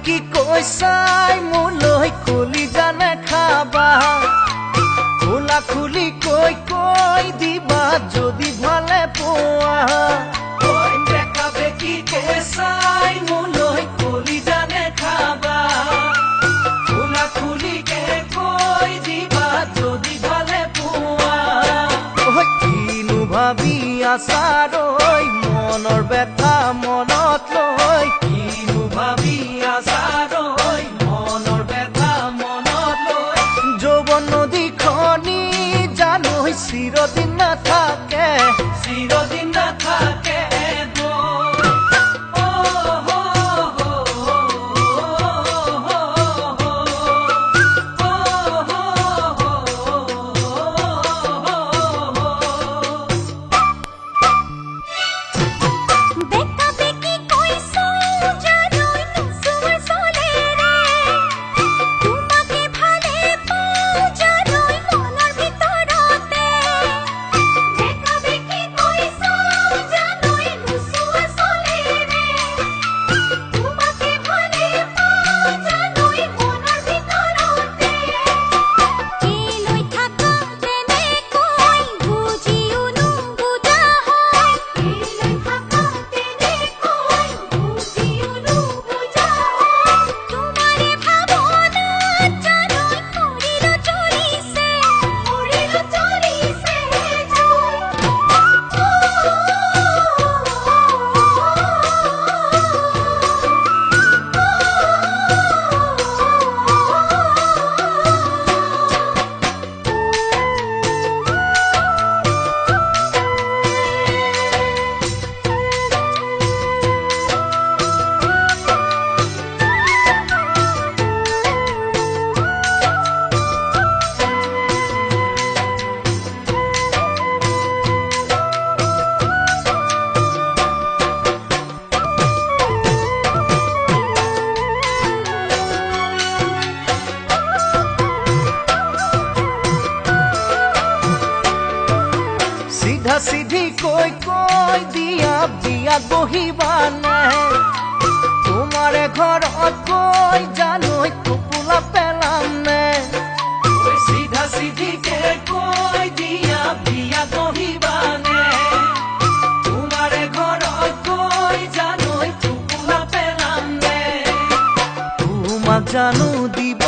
কি কৈছাই মোলৈ কলি জানে খাবা খোলা খুলি কৈ কৈ দিবা যদি ভালে পোৱা দেখাবে কি কৈছাই মোলৈ কলি জানে খাবা খোলা খুলি কৈ দিবা যদি ভালে পোৱা কিনো ভাবি আছাৰৈ মনৰ বেথা মনত লৈ কিনো ভাবি আছাৰৈ মনৰ বেথা মনত লৈ যৌৱন নদীখনি জানো চিৰদিন নাথাকে চিৰদিন নাথাকে সিধা সিধি কৈ কৈ দিয়া বিয়াত বহিবা নাই তোমাৰে ঘৰত গৈ জানৈ টোপোলা পেলাম নে সিধা সিধিকে কৈ দিয়া বিয়াত বহিবা নে তোমাৰে ঘৰত গৈ জানৈ টোপোলা পেলাম নে তোমাক জানো দিব